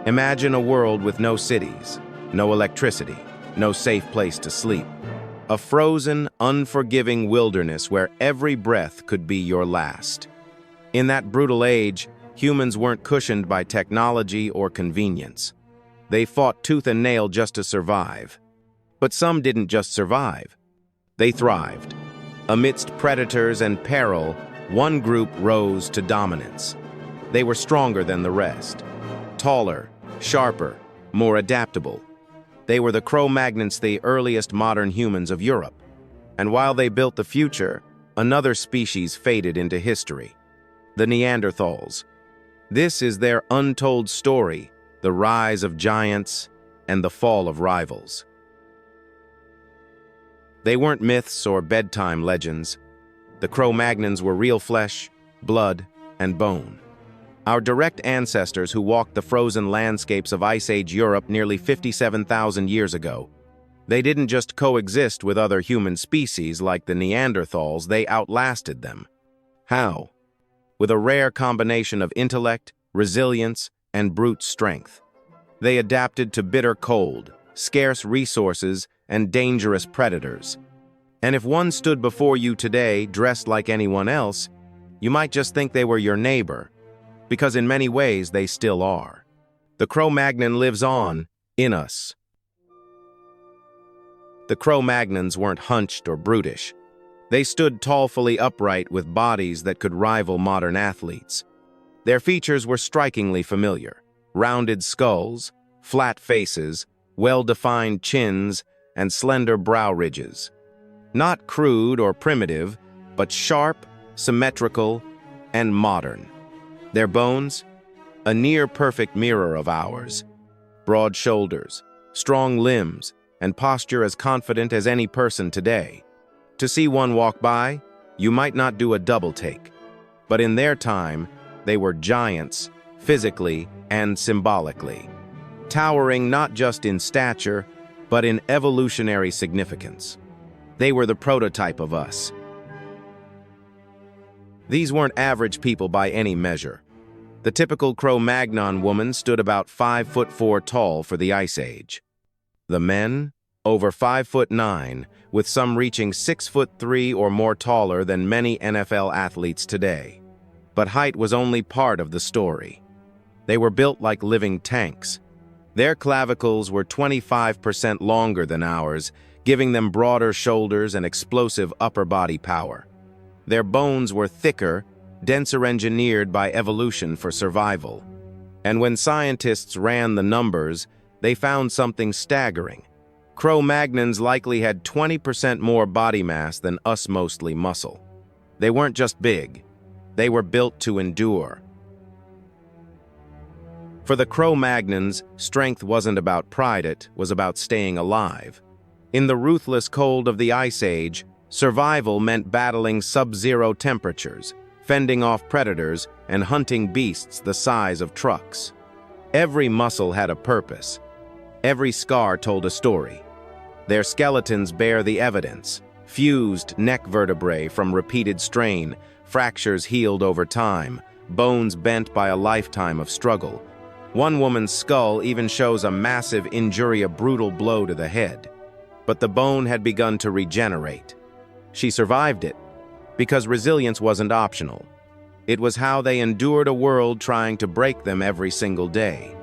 Imagine a world with no cities, no electricity, no safe place to sleep. A frozen, unforgiving wilderness where every breath could be your last. In that brutal age, humans weren't cushioned by technology or convenience. They fought tooth and nail just to survive. But some didn't just survive. They thrived. Amidst predators and peril, one group rose to dominance. They were stronger than the rest. Taller, sharper, more adaptable. They were the Cro-Magnons, the earliest modern humans of Europe. And while they built the future, another species faded into history. The Neanderthals. This is their untold story, the rise of giants and the fall of rivals. They weren't myths or bedtime legends. The Cro-Magnons were real flesh, blood, and bone. Our direct ancestors who walked the frozen landscapes of Ice Age Europe nearly 57,000 years ago. They didn't just coexist with other human species like the Neanderthals, they outlasted them. How? With a rare combination of intellect, resilience, and brute strength. They adapted to bitter cold, scarce resources, and dangerous predators. And if one stood before you today dressed like anyone else, you might just think they were your neighbor, because in many ways they still are. The Cro-Magnon lives on, in us. The Cro-Magnons weren't hunched or brutish. They stood tallfully upright with bodies that could rival modern athletes. Their features were strikingly familiar. Rounded skulls, flat faces, well-defined chins, and slender brow ridges. Not crude or primitive, but sharp, symmetrical, and modern. Their bones, a near-perfect mirror of ours. Broad shoulders, strong limbs, and posture as confident as any person today. To see one walk by, you might not do a double take. But in their time, they were giants, physically and symbolically. Towering not just in stature, but in evolutionary significance. They were the prototype of us. These weren't average people by any measure. The typical Cro-Magnon woman stood about 5'4" tall for the Ice Age. The men, over 5'9", with some reaching 6'3" or more taller than many NFL athletes today. But height was only part of the story. They were built like living tanks. Their clavicles were 25% longer than ours, giving them broader shoulders and explosive upper body power. Their bones were thicker, denser, engineered by evolution for survival. And when scientists ran the numbers, they found something staggering. Cro-Magnons likely had 20% more body mass than us, mostly muscle. They weren't just big, they were built to endure. For the Cro-Magnons, strength wasn't about pride, it was about staying alive. In the ruthless cold of the Ice Age, survival meant battling sub-zero temperatures, fending off predators, and hunting beasts the size of trucks. Every muscle had a purpose. Every scar told a story. Their skeletons bear the evidence: fused neck vertebrae from repeated strain, fractures healed over time, bones bent by a lifetime of struggle. One woman's skull even shows a massive injury, a brutal blow to the head. But the bone had begun to regenerate. She survived it, because resilience wasn't optional. It was how they endured a world trying to break them every single day.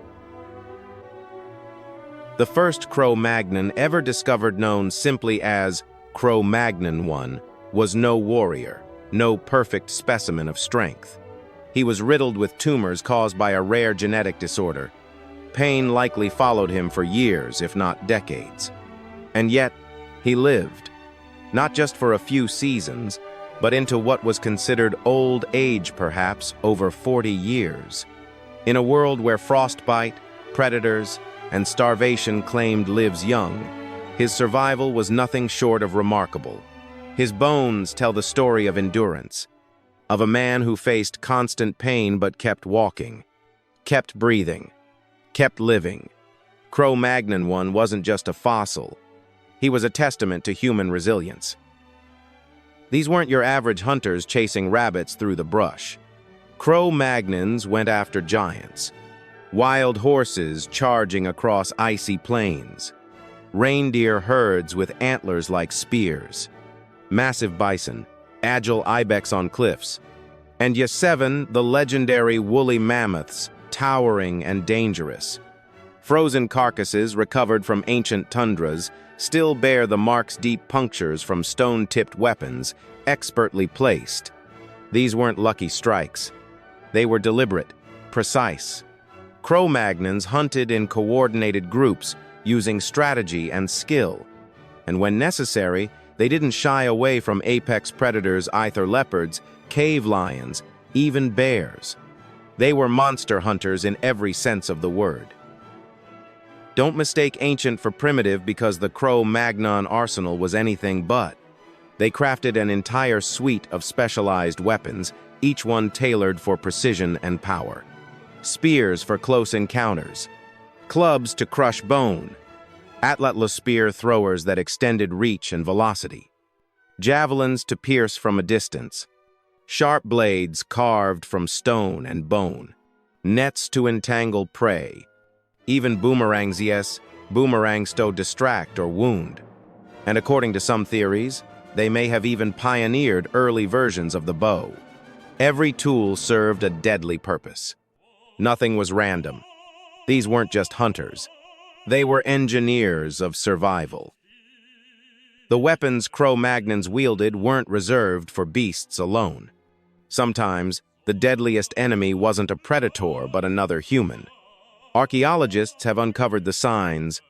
The first Cro-Magnon ever discovered, known simply as Cro-Magnon 1, was no warrior, no perfect specimen of strength. He was riddled with tumors caused by a rare genetic disorder. Pain likely followed him for years, if not decades. And yet, he lived. Not just for a few seasons, but into what was considered old age, perhaps over 40 years. In a world where frostbite, predators, and starvation claimed lives young, his survival was nothing short of remarkable. His bones tell the story of endurance, of a man who faced constant pain but kept walking, kept breathing, kept living. Cro-Magnon 1 wasn't just a fossil. He was a testament to human resilience. These weren't your average hunters chasing rabbits through the brush. Cro-Magnons went after giants. wild horses charging across icy plains, reindeer herds with antlers like spears, massive bison, agile ibex on cliffs, and yet 7, the legendary woolly mammoths, towering and dangerous. Frozen carcasses recovered from ancient tundras still bear the marks deep punctures from stone-tipped weapons, expertly placed. These weren't lucky strikes. They were deliberate, precise. Cro-Magnons hunted in coordinated groups, using strategy and skill. And when necessary, they didn't shy away from apex predators, either leopards, cave lions, even bears. They were monster hunters in every sense of the word. Don't mistake ancient for primitive because the Cro-Magnon arsenal was anything but. They crafted an entire suite of specialized weapons, each one tailored for precision and power. Spears for close encounters, clubs to crush bone, atlatl spear throwers that extended reach and velocity, javelins to pierce from a distance, sharp blades carved from stone and bone, nets to entangle prey, even boomerangs, yes, boomerangs to distract or wound. And according to some theories, they may have even pioneered early versions of the bow. Every tool served a deadly purpose. Nothing was random. These weren't just hunters. They were engineers of survival. The weapons Cro-Magnons wielded weren't reserved for beasts alone. Sometimes, the deadliest enemy wasn't a predator but another human. Archaeologists have uncovered the signs: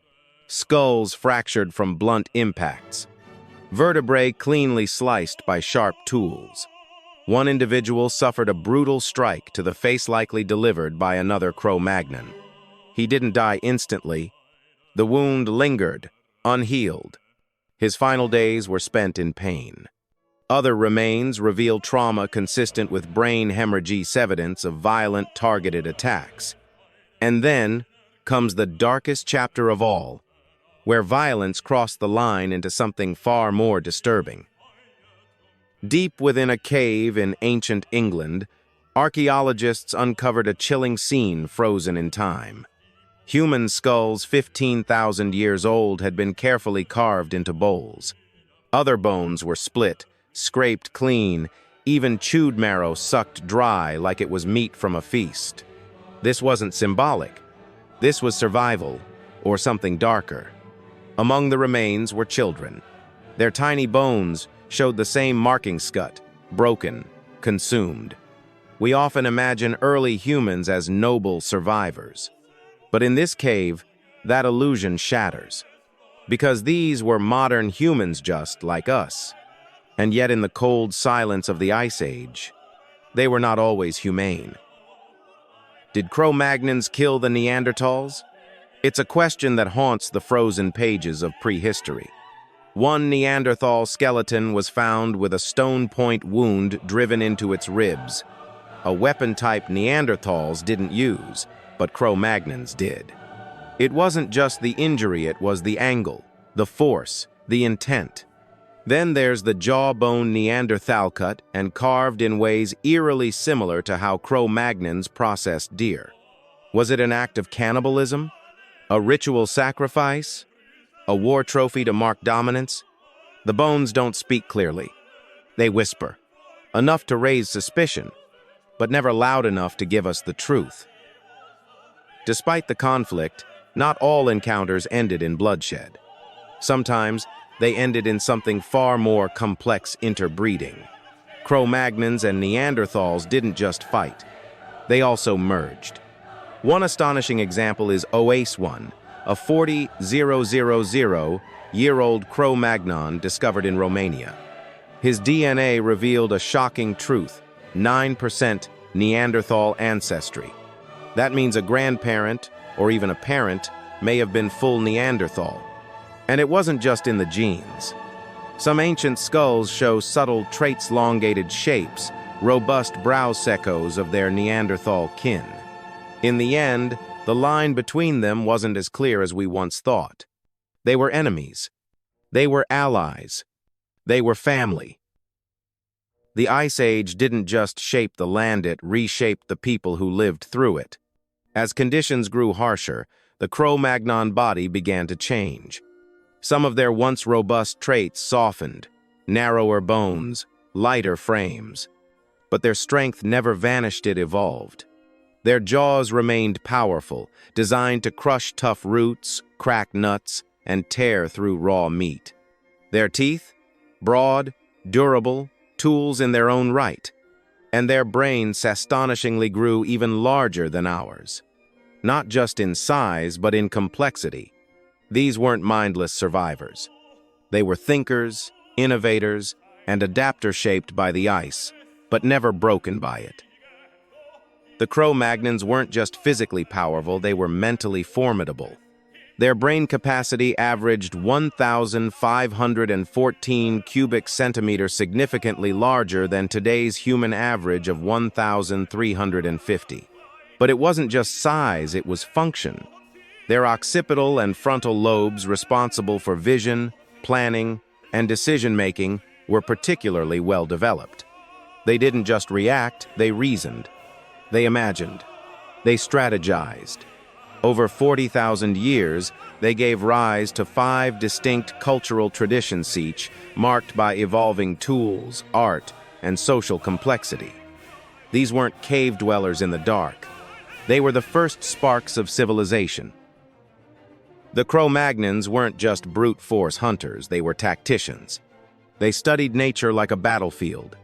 skulls fractured from blunt impacts, vertebrae cleanly sliced by sharp tools. One individual suffered a brutal strike to the face likely delivered by another Cro-Magnon. He didn't die instantly. The wound lingered, unhealed. His final days were spent in pain. Other remains reveal trauma consistent with brain hemorrhage, evidence of violent, targeted attacks. And then comes the darkest chapter of all, where violence crossed the line into something far more disturbing. Deep within a cave in ancient England, archaeologists uncovered a chilling scene frozen in time. Human skulls 15,000 years old had been carefully carved into bowls. Other bones were split, scraped clean, even chewed marrow sucked dry like it was meat from a feast. This wasn't symbolic. This was survival, or something darker. Among the remains were children. Their tiny bones showed the same marking scut, broken, consumed. We often imagine early humans as noble survivors. But in this cave, that illusion shatters. Because these were modern humans just like us. And yet in the cold silence of the Ice Age, they were not always humane. Did Cro-Magnons kill the Neanderthals? It's a question that haunts the frozen pages of prehistory. One Neanderthal skeleton was found with a stone-point wound driven into its ribs. A weapon type Neanderthals didn't use, but Cro-Magnons did. It wasn't just the injury, it was the angle, the force, the intent. Then there's the jawbone Neanderthal cut and carved in ways eerily similar to how Cro-Magnons processed deer. Was it an act of cannibalism? A ritual sacrifice? A war trophy to mark dominance? The bones don't speak clearly. They whisper, enough to raise suspicion, but never loud enough to give us the truth. Despite the conflict, not all encounters ended in bloodshed. Sometimes, they ended in something far more complex: interbreeding. Cro-Magnons and Neanderthals didn't just fight. They also merged. One astonishing example is OACE-1, a 40,000-year-old Cro-Magnon discovered in Romania. His DNA revealed a shocking truth: 9% Neanderthal ancestry. That means a grandparent, or even a parent, may have been full Neanderthal. And it wasn't just in the genes. Some ancient skulls show subtle traits, elongated shapes, robust brow secos of their Neanderthal kin. In the end, the line between them wasn't as clear as we once thought. They were enemies. They were allies. They were family. The Ice Age didn't just shape the land, it reshaped the people who lived through it. As conditions grew harsher, the Cro-Magnon body began to change. Some of their once robust traits softened, narrower bones, lighter frames. But their strength never vanished, it evolved. Their jaws remained powerful, designed to crush tough roots, crack nuts, and tear through raw meat. Their teeth? Broad, durable, tools in their own right. And their brains astonishingly grew even larger than ours. Not just in size, but in complexity. These weren't mindless survivors. They were thinkers, innovators, and adapters shaped by the ice, but never broken by it. The Cro-Magnons weren't just physically powerful, they were mentally formidable. Their brain capacity averaged 1,514 cubic centimeters, significantly larger than today's human average of 1,350. But it wasn't just size, it was function. Their occipital and frontal lobes, responsible for vision, planning, and decision-making, were particularly well developed. They didn't just react, they reasoned. They imagined. They strategized. Over 40,000 years, they gave rise to 5 distinct cultural traditions, each marked by evolving tools, art, and social complexity. These weren't cave dwellers in the dark. They were the first sparks of civilization. The Cro-Magnons weren't just brute force hunters, they were tacticians. They studied nature like a battlefield.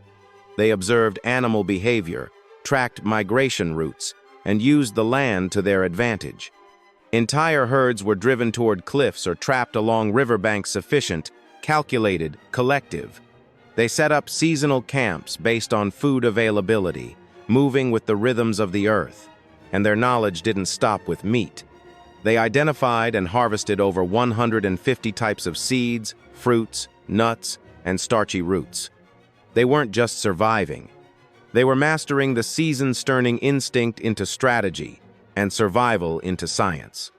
They observed animal behavior, tracked migration routes, and used the land to their advantage. Entire herds were driven toward cliffs or trapped along riverbanks, efficient, calculated, collective. They set up seasonal camps based on food availability, moving with the rhythms of the earth, and their knowledge didn't stop with meat. They identified and harvested over 150 types of seeds, fruits, nuts, and starchy roots. They weren't just surviving. They were mastering the season-turning instinct into strategy and survival into science.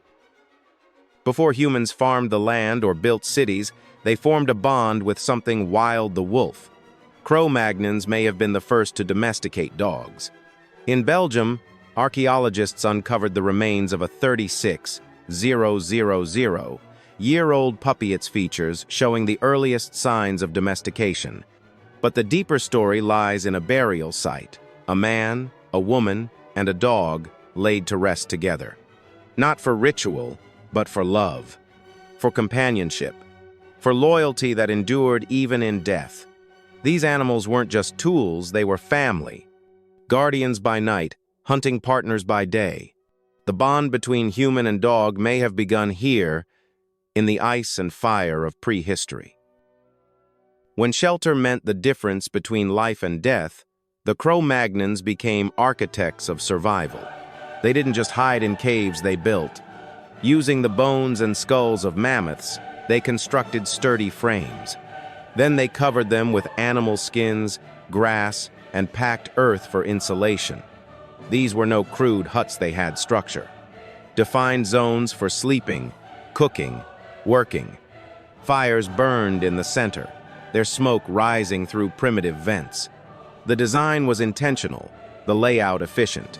Before humans farmed the land or built cities, they formed a bond with something wild: the wolf. Cro-Magnons may have been the first to domesticate dogs. In Belgium, archaeologists uncovered the remains of a 36,000-year-old puppy, its features showing the earliest signs of domestication. But the deeper story lies in a burial site: a man, a woman, and a dog laid to rest together. Not for ritual, but for love, for companionship, for loyalty that endured even in death. These animals weren't just tools, they were family. Guardians by night, hunting partners by day. The bond between human and dog may have begun here, in the ice and fire of prehistory. When shelter meant the difference between life and death, the Cro-Magnons became architects of survival. They didn't just hide in caves, they built. Using the bones and skulls of mammoths, they constructed sturdy frames. Then they covered them with animal skins, grass, and packed earth for insulation. These were no crude huts, they had structure. Defined zones for sleeping, cooking, working. Fires burned in the center, their smoke rising through primitive vents. The design was intentional, the layout efficient.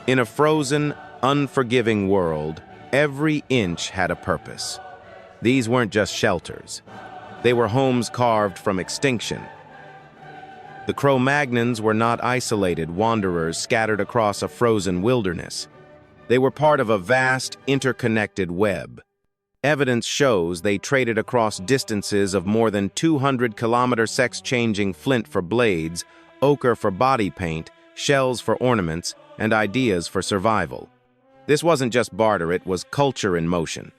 In a frozen, unforgiving world, every inch had a purpose. These weren't just shelters. They were homes carved from extinction. The Cro-Magnons were not isolated wanderers scattered across a frozen wilderness. They were part of a vast, interconnected web. Evidence shows they traded across distances of more than 200 kilometers, exchanging flint for blades, ochre for body paint, shells for ornaments, and ideas for survival. This wasn't just barter, it was culture in motion.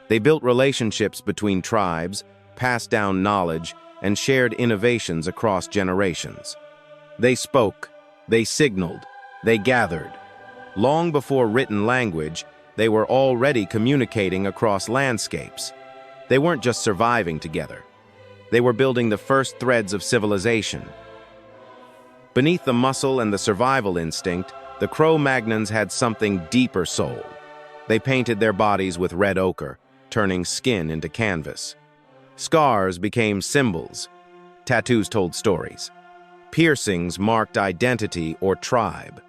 They built relationships between tribes, passed down knowledge, and shared innovations across generations. They spoke, they signaled, they gathered. Long before written language, they were already communicating across landscapes. They weren't just surviving together. They were building the first threads of civilization. Beneath the muscle and the survival instinct, the Cro-Magnons had something deeper soul. They painted their bodies with red ochre, turning skin into canvas. Scars became symbols. Tattoos told stories. Piercings marked identity or tribe.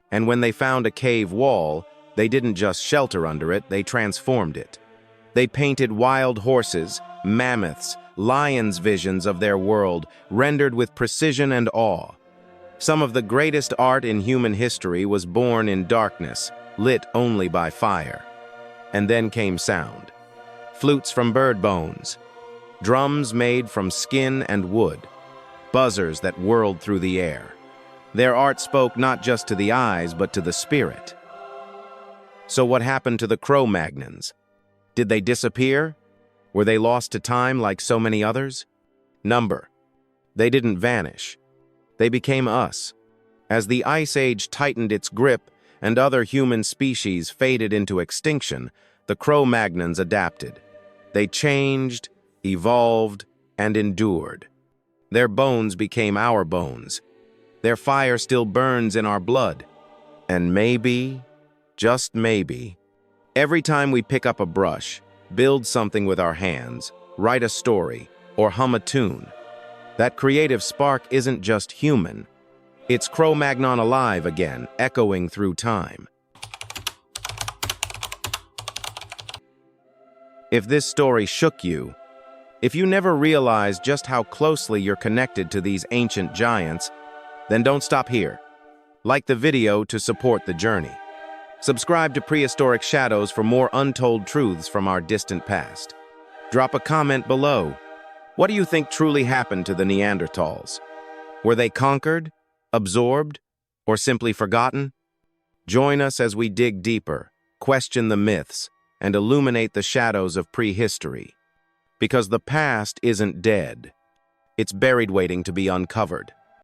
And when they found a cave wall, They didn't just shelter under it, they transformed it. They painted wild horses, mammoths, lions' visions of their world, rendered with precision and awe. Some of the greatest art in human history was born in darkness, lit only by fire. And then came sound. Flutes from bird bones, drums made from skin and wood, buzzers that whirled through the air. Their art spoke not just to the eyes, but to the spirit. So what happened to the Cro-Magnons? Did they disappear? Were they lost to time like so many others? They didn't vanish. They became us. As the Ice Age tightened its grip and other human species faded into extinction, the Cro-Magnons adapted. They changed, evolved, and endured. Their bones became our bones. Their fire still burns in our blood. And maybe, just maybe, every time we pick up a brush, build something with our hands, write a story, or hum a tune, that creative spark isn't just human. It's Cro-Magnon alive again, echoing through time. If this story shook you, if you never realized just how closely you're connected to these ancient giants, then don't stop here. Like the video to support the journey. Subscribe to Prehistoric Shadows for more untold truths from our distant past. Drop a comment below. What do you think truly happened to the Neanderthals? Were they conquered, absorbed, or simply forgotten? Join us as we dig deeper, question the myths, and illuminate the shadows of prehistory. Because the past isn't dead. It's buried waiting to be uncovered.